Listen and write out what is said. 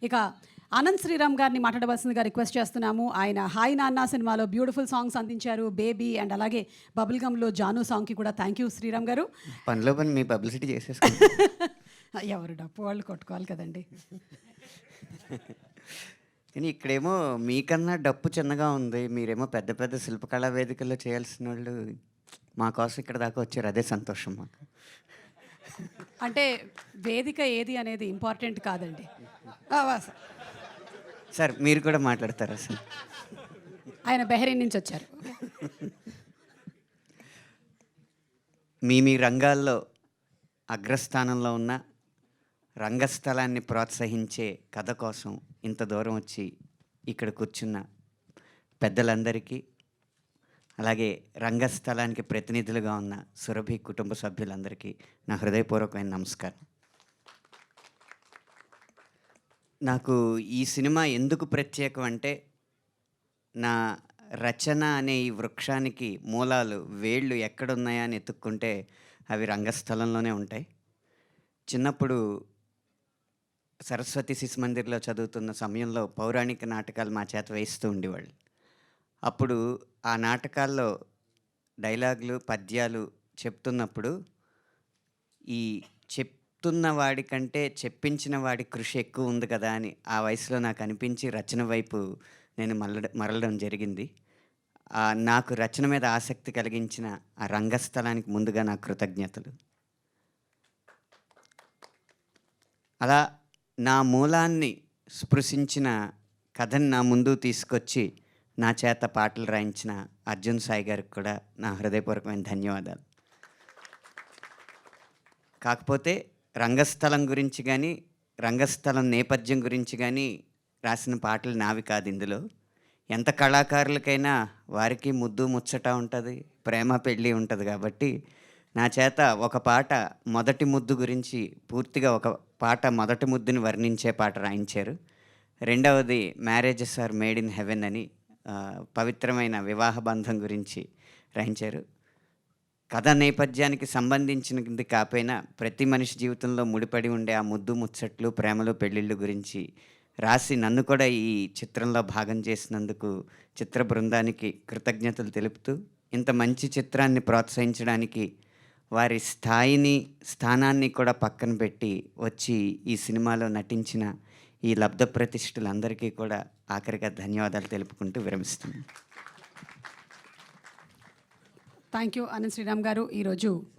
ఇక అనంత్ శ్రీరామ్ గారిని మాట్లాడవలసిందిగా రిక్వెస్ట్ చేస్తున్నాము. ఆయన 'హాయ్ నాన్న' సినిమాలో బ్యూటిఫుల్ సాంగ్స్ అందించారు. 'బేబీ' అండ్ అలాగే 'బబుల్ గమ్‌లో 'జాను' సాంగ్‌కి కూడా థ్యాంక్ యూ శ్రీరామ్ గారు. పనిలో పని మీ పబ్లిసిటీ చేసేసుకోండి. ఎవరు డప్పు వాళ్ళు కొట్టుకోవాలి కదండీ. కానీ ఇక్కడేమో మీకన్నా డప్పు చిన్నగా ఉంది. మీరేమో పెద్ద పెద్ద శిల్పకళా వేదికల్లో చేయాల్సినోళ్ళు మా కోసం ఇక్కడ దాకా వచ్చారు. అదే సంతోషం మాకు. అంటే వేదిక ఏది అనేది ఇంపార్టెంట్ కాదండి. సార్ మీరు కూడా మాట్లాడతారా సార్? ఆయన బెహరీన్ నుంచి వచ్చారు. మీ రంగాల్లో అగ్రస్థానంలో ఉన్న రంగస్థలాన్ని ప్రోత్సహించే కథ కోసం ఇంత దూరం వచ్చి ఇక్కడ కూర్చున్న పెద్దలందరికీ, అలాగే రంగస్థలానికి ప్రతినిధులుగా ఉన్న సురభి కుటుంబ సభ్యులందరికీ నా హృదయపూర్వకమైన నమస్కారం. నాకు ఈ సినిమా ఎందుకు ప్రత్యేకం అంటే, నా రచన అనే ఈ వృక్షానికి మూలాలు, వేళ్ళు ఎక్కడున్నాయా అని ఎతుక్కుంటే అవి రంగస్థలంలోనే ఉంటాయి. చిన్నప్పుడు సరస్వతి శిశు మందిర్లో చదువుతున్న సమయంలో పౌరాణిక నాటకాలు మా చేత వేయిస్తూ ఉండేవాళ్ళు. అప్పుడు ఆ నాటకాల్లో డైలాగులు, పద్యాలు చెప్తున్నప్పుడు ఈ చెప్తున్న వాడికంటే చెప్పించిన వాడి కృషి ఎక్కువ ఉంది కదా అని ఆ వయసులో నాకు అనిపించి రచన వైపు నేను మరలడం జరిగింది. నాకు రచన మీద ఆసక్తి కలిగించిన ఆ రంగస్థలానికి ముందుగా నా కృతజ్ఞతలు. అలా నా మూలాన్ని స్పృశించిన కథని నా ముందు తీసుకొచ్చి నా చేత పాటలు రాయించిన అర్జున్ సాయి గారికి కూడా నా హృదయపూర్వకమైన ధన్యవాదాలు. కాకపోతే రంగస్థలం గురించి కానీ, రంగస్థలం నేపథ్యం గురించి కానీ రాసిన పాటలు నావి కాదు. ఇందులో ఎంత కళాకారులకైనా వారికి ముద్దు ముచ్చట ఉంటుంది, ప్రేమ పెళ్ళి ఉంటుంది. కాబట్టి నా చేత ఒక పాట మొదటి ముద్దు గురించి పూర్తిగా ఒక పాట మొదటి ముద్దుని వర్ణించే పాట రాయించారు. రెండవది marriages are made in heaven అని పవిత్రమైన వివాహ బంధం గురించి రాయించారు. కథ నేపథ్యానికి సంబంధించినది కాకపోయినా ప్రతి మనిషి జీవితంలో ముడిపడి ఉండే ఆ ముద్దు ముచ్చట్లు, ప్రేమలు, పెళ్ళిళ్ళు గురించి రాసి నన్ను కూడా ఈ చిత్రంలో భాగం చేసినందుకు చిత్ర బృందానికి కృతజ్ఞతలు తెలుపుతూ, ఇంత మంచి చిత్రాన్ని ప్రోత్సహించడానికి వారి స్థానాన్ని కూడా పక్కన పెట్టి వచ్చి ఈ సినిమాలో నటించిన ఈ లబ్ధ ప్రతిష్ఠులందరికీ కూడా ఆఖరిగా ధన్యవాదాలు తెలుపుకుంటూ విరమిస్తున్నాను. థ్యాంక్ యూ అనంత్ శ్రీరామ్ గారు. ఈరోజు